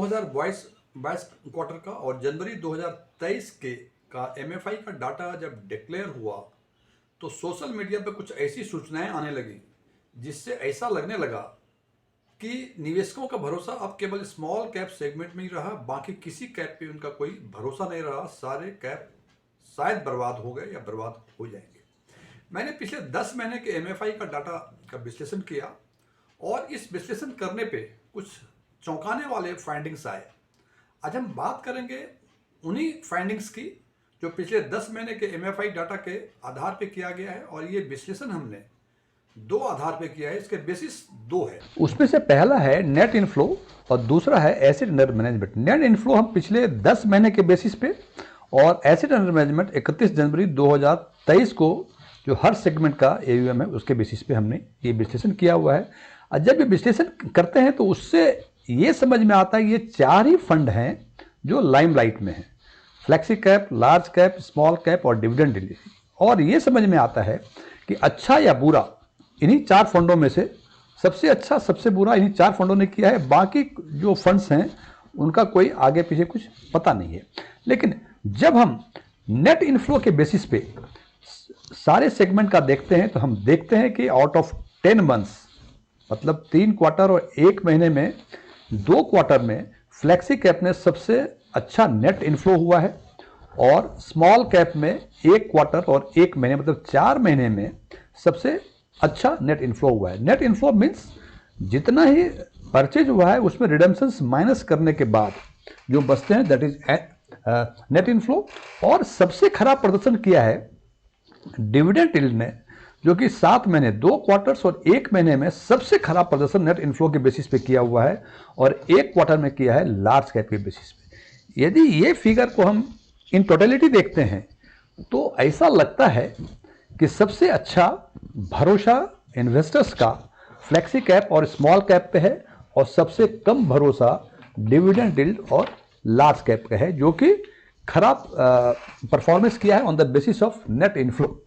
2022 22 quarter का और जनवरी 2023 के का एमएफआई का डाटा जब डिक्लेयर हुआ तो सोशल मीडिया पे कुछ ऐसी सूचनाएं आने लगी जिससे ऐसा लगने लगा कि निवेशकों का भरोसा अब केवल स्मॉल कैप सेगमेंट में ही रहा, बाकी किसी कैप पे उनका कोई भरोसा नहीं रहा। सारे कैप शायद बर्बाद हो गए या बर्बाद हो जाएंगे। मैंने पिछले 10 महीने के एमएफआई का डाटा का विश्लेषण किया और इस विश्लेषण करने पे कुछ चौंकाने वाले फाइंडिंग्स आए। आज हम बात करेंगे उन्हीं फाइंडिंग्स की जो पिछले 10 महीने के एमएफआई डाटा के आधार पे किया गया है, और ये विश्लेषण हमने दो आधार पे किया है। इसके बेसिस दो है। उसमें से पहला है नेट इनफ्लो और दूसरा है asset under management. Net inflow हम पिछले 10 महीने के बेसिस पे और एसेट अंडर मैनेजमेंट 31 जनवरी 2023 को जो हर सेगमेंट का एयूएम है उसके बेसिस पे हमने ये विश्लेषण किया हुआ है। और जब ये विश्लेषण करते हैं तो उससे ये समझ में आता है कि ये 4 ही फंड हैं जो लाइमलाइट में हैं: flexi cap, large cap, small cap और डिविडेंड यील्ड। और ये समझ में आता है कि अच्छा या बुरा इन्हीं 4 फंडों में से सबसे अच्छा सबसे बुरा इन्हीं 4 फंडों ने किया है। बाकी जो फंड्स हैं उनका कोई आगे पीछे कुछ पता नहीं है। लेकिन जब हम नेट इनफ्लो के बेसिस पे सारे सेगमेंट का देखते हैं तो हम देखते हैं कि आउट ऑफ 10 मंथ्स, मतलब 3 क्वार्टर और 1 महीने में 2 क्वार्टर में फ्लेक्सी कैप में सबसे अच्छा नेट इनफ्लो हुआ है और स्मॉल कैप में 1 क्वार्टर और 1 महीने मतलब 4 महीने में सबसे अच्छा नेट इनफ्लो हुआ है। नेट इनफ्लो मीन्स जितना ही परचेज हुआ है उसमें रिडम्पशंस माइनस करने के बाद जो बचते हैं, दैट इज नेट इनफ्लो। और सबसे खराब प्रदर्शन किया है डिविडेंड यील्ड ने, जो कि 7 महीने 2 क्वार्टर्स और 1 महीने में सबसे खराब प्रदर्शन नेट इनफ्लो के बेसिस पे किया हुआ है और 1 क्वार्टर में किया है लार्ज कैप के बेसिस पे। यदि ये फिगर को हम इन टोटलिटी देखते हैं तो ऐसा लगता है कि सबसे अच्छा भरोसा इन्वेस्टर्स का फ्लेक्सी कैप और स्मॉल कैप पे है और सबसे कम भरोसा डिविडेंड यील्ड और लार्ज कैप का है, जो कि खराब परफॉर्मेंस किया है on the basis of net inflow.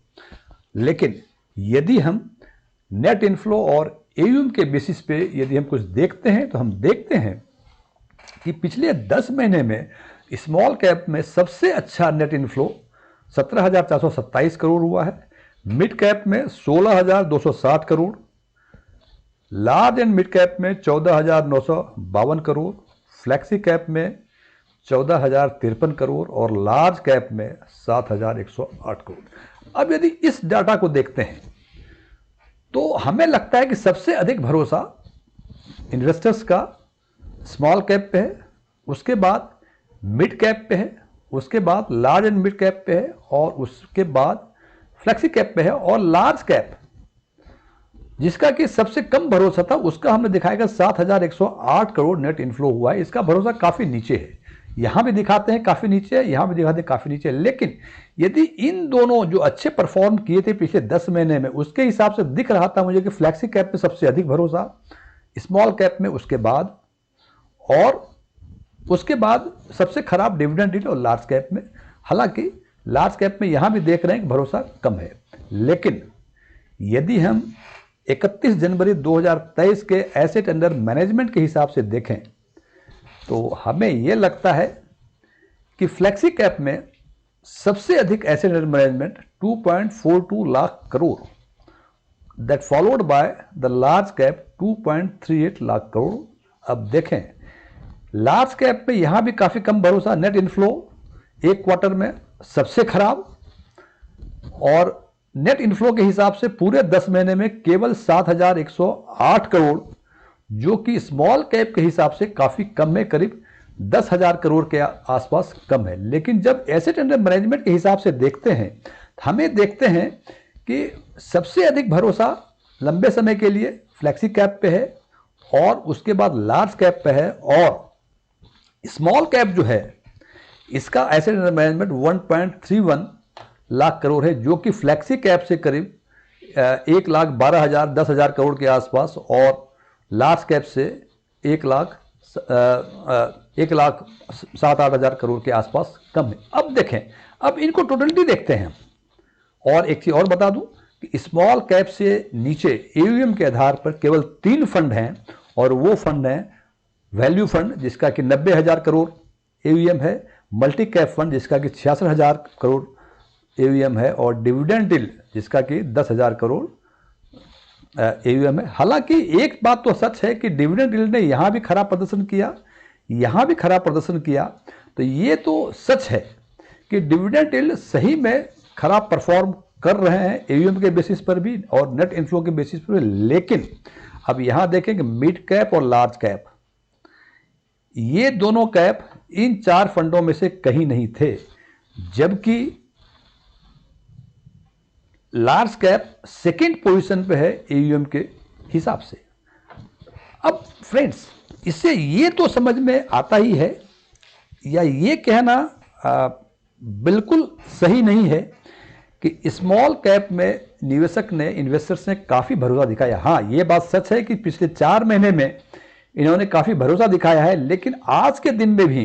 लेकिन यदि हम नेट इनफ्लो और एयूएम के बेसिस पे यदि हम कुछ देखते हैं तो हम देखते हैं कि पिछले 10 महीने में स्मॉल कैप में सबसे अच्छा नेट इनफ्लो 17,427 करोड़ हुआ है, मिड कैप में 16,260 crore, large and mid cap में 14,952 करोड़, फ्लेक्सी कैप में 14,053 करोड़ और लार्ज कैप में 7,108 करोड़। अब यदि इस डाटा को देखते हैं तो हमें लगता है कि सबसे अधिक भरोसा इन्वेस्टर्स का स्मॉल कैप पे है, उसके बाद मिड कैप पे है, उसके बाद लार्ज एंड मिड कैप पे है और उसके बाद फ्लेक्सी कैप पे है। और लार्ज कैप जिसका कि सबसे कम भरोसा था उसका हमने दिखाएगा 7,108 करोड़ नेट इनफ्लो हुआ है। इसका भरोसा काफी नीचे है, यहां भी दिखाते हैं काफी नीचे है, यहां भी दिखाते हैं काफी नीचे है। लेकिन यदि इन दोनों जो अच्छे परफॉर्म किए थे पिछले 10 महीने में उसके हिसाब से दिख रहा था मुझे कि फ्लेक्सी कैप में सबसे अधिक भरोसा, स्मॉल कैप में उसके बाद, और उसके बाद सबसे खराब डिविडेंड यील्ड और लार्ज कैप में। हालांकि लार्ज कैप में यहां भी देख रहे हैं कि भरोसा कम है। लेकिन यदि हम 31 जनवरी 2023 के एसेट अंडर मैनेजमेंट के हिसाब से देखें तो हमें यह लगता है कि फ्लेक्सी कैप में सबसे अधिक asset under management 2.42 lakh crore, that followed by the large cap 2.38 lakh crore. अब देखें लार्ज कैप में यहां भी काफी कम भरोसा, नेट इनफ्लो 1 क्वार्टर में सबसे खराब, और नेट इनफ्लो के हिसाब से पूरे 10 महीने में केवल 7,108 करोड़, जो कि स्मॉल कैप के हिसाब से काफी कम है, करीब 10,000 करोड़ के आसपास कम है। लेकिन जब एसेट अंडर मैनेजमेंट के हिसाब से देखते हैं हमें देखते हैं कि सबसे अधिक भरोसा लंबे समय के लिए फ्लेक्सी कैप पे है और उसके बाद लार्ज कैप पे है, और स्मॉल कैप जो है इसका asset under management 1.31 lakh crore है, जो कि फ्लेक्सी कैप से करीब 1,12,000 10,000 करोड़ के आसपास और लार्ज कैप से 1,07,8,000 करोड़ के आसपास कम है। अब देखें, अब इनको टोटलिटी देखते हैं। और एक चीज और बता दूं कि स्मॉल कैप से नीचे एयूएम के आधार पर केवल 3 फंड हैं और वो फंड हैं वैल्यू फंड जिसका कि 90,000 करोड़ AUM है, मल्टी कैप फंड जिसका कि 66,000 करोड़ AUM है, और डिविडेंड यील्ड जिसका कि 10,000 करोड़ AUM है। हालांकि एक बात तो सच है कि डिविडेंड यील्ड ने यहाँ भी खराब प्रदर्शन किया, यहाँ भी खराब प्रदर्शन किया, तो ये तो सच है कि डिविडेंड यील्ड सही में खराब परफॉर्म कर रहे हैं AUM के बेसिस पर भी और नेट इन्फ्लो के बेसिस पर भी। लेकिन अब यहाँ देखें कि मिड कैप और लार्ज कैप, ये दोनों कैप इन 4 फंडों में से कहीं नहीं थे, जबकि लार्ज कैप सेकंड पोजीशन पे है AUM के हिसाब से। अब फ्रेंड्स, इससे ये तो समझ में आता ही है, या ये कहना बिल्कुल सही नहीं है कि स्मॉल कैप में निवेशक ने, इन्वेस्टर्स ने काफ़ी भरोसा दिखाया। हाँ, ये बात सच है कि पिछले 4 महीने में इन्होंने काफ़ी भरोसा दिखाया है, लेकिन आज के दिन में भी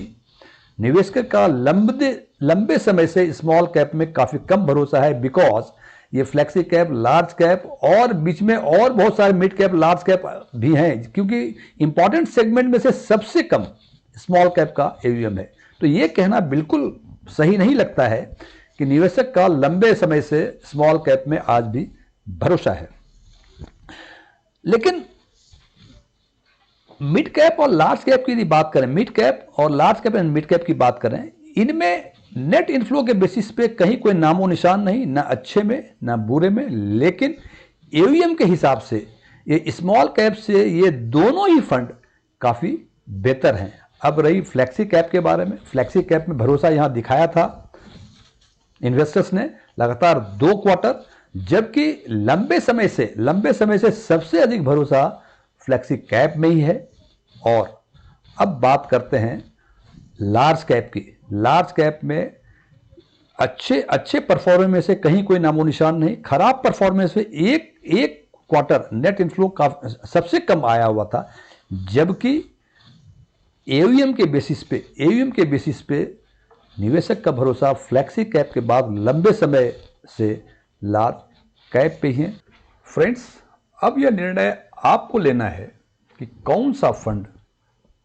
निवेशक का लंबे समय से स्मॉल कैप में काफ़ी कम भरोसा है, बिकॉज ये फ्लेक्सी कैप, लार्ज कैप और बीच में और बहुत सारे मिड कैप, लार्ज कैप भी हैं, क्योंकि इंपॉर्टेंट सेगमेंट में से सबसे कम स्मॉल कैप का AUM है। तो ये कहना बिल्कुल सही नहीं लगता है कि निवेशक का लंबे समय से स्मॉल कैप में आज भी भरोसा है। लेकिन मिड कैप और लार्ज कैप की यदि बात करें, मिड कैप और large cap and mid cap की बात करें, इनमें नेट इन्फ्लो के बेसिस पे कहीं कोई नामो निशान नहीं, ना अच्छे में ना बुरे में। लेकिन AUM के हिसाब से ये स्मॉल कैप से ये दोनों ही फंड काफ़ी बेहतर हैं। अब रही फ्लेक्सी कैप के बारे में, फ्लेक्सी कैप में भरोसा यहाँ दिखाया था इन्वेस्टर्स ने लगातार 2 क्वार्टर, जबकि लंबे समय से सबसे अधिक भरोसा फ्लेक्सी कैप में ही है। और अब बात करते हैं लार्ज कैप की। लार्ज कैप में अच्छे परफॉर्मेंस में से कहीं कोई नामो निशान नहीं, खराब परफॉर्मेंस में एक क्वार्टर नेट इन्फ्लो का सबसे कम आया हुआ था, जबकि AUM के बेसिस पे निवेशक का भरोसा फ्लेक्सी कैप के बाद लंबे समय से लार्ज कैप पे ही है। फ्रेंड्स, अब यह निर्णय आपको लेना है कि कौन सा फंड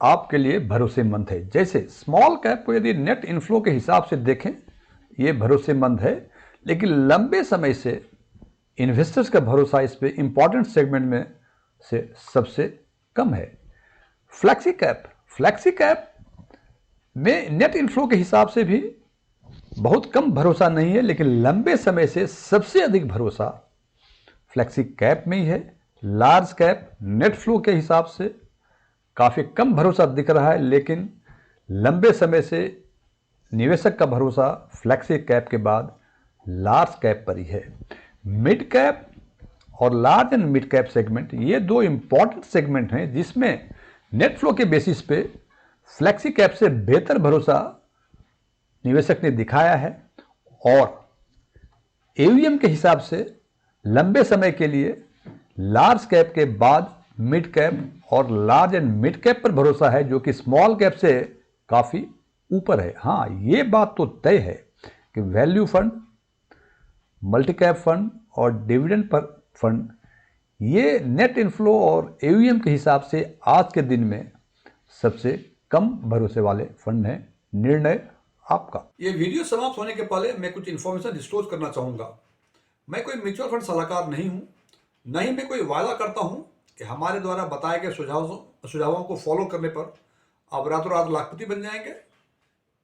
आपके लिए भरोसेमंद है। जैसे स्मॉल कैप को यदि नेट इन्फ्लो के हिसाब से देखें, ये भरोसेमंद है, लेकिन लंबे समय से इन्वेस्टर्स का भरोसा इस पे इंपॉर्टेंट सेगमेंट में से सबसे कम है। फ्लेक्सी कैप में नेट इन्फ्लो के हिसाब से भी बहुत कम भरोसा नहीं है, लेकिन लंबे समय से सबसे अधिक भरोसा फ्लेक्सी कैप में ही है। लार्ज कैप नेट फ्लो के हिसाब से काफ़ी कम भरोसा दिख रहा है, लेकिन लंबे समय से निवेशक का भरोसा फ्लेक्सी कैप के बाद लार्ज कैप पर ही है। मिड कैप और large and mid cap segment, ये 2 इंपॉर्टेंट सेगमेंट हैं जिसमें नेट फ्लो के बेसिस पे फ्लेक्सी कैप से बेहतर भरोसा निवेशक ने दिखाया है, और AUM के हिसाब से लंबे समय के लिए लार्ज कैप के बाद मिड कैप और लार्ज एंड मिड कैप पर भरोसा है, जो कि स्मॉल कैप से काफ़ी ऊपर है। हाँ, ये बात तो तय है कि value fund, multi cap fund और डिविडेंड पर फंड, ये नेट इन्फ्लो और AUM के हिसाब से आज के दिन में सबसे कम भरोसे वाले फंड हैं। निर्णय आपका। ये वीडियो समाप्त होने के पहले मैं कुछ इन्फॉर्मेशन डिस्क्लोज करना चाहूँगा। मैं कोई म्यूचुअल फंड सलाहकार नहीं हूँ, न ही मैं कोई वादा करता हूँ कि हमारे द्वारा बताए गए सुझावों को फॉलो करने पर आप रातों रात लाखपति बन जाएंगे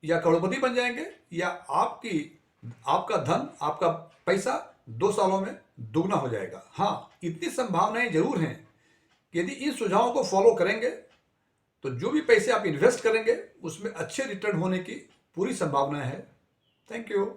या करोड़पति बन जाएंगे, या आपका धन, आपका पैसा 2 सालों में दुगना हो जाएगा। हाँ, इतनी संभावनाएं जरूर हैं कि यदि इन सुझावों को फॉलो करेंगे तो जो भी पैसे आप इन्वेस्ट करेंगे उसमें अच्छे रिटर्न होने की पूरी संभावना है। Thank you.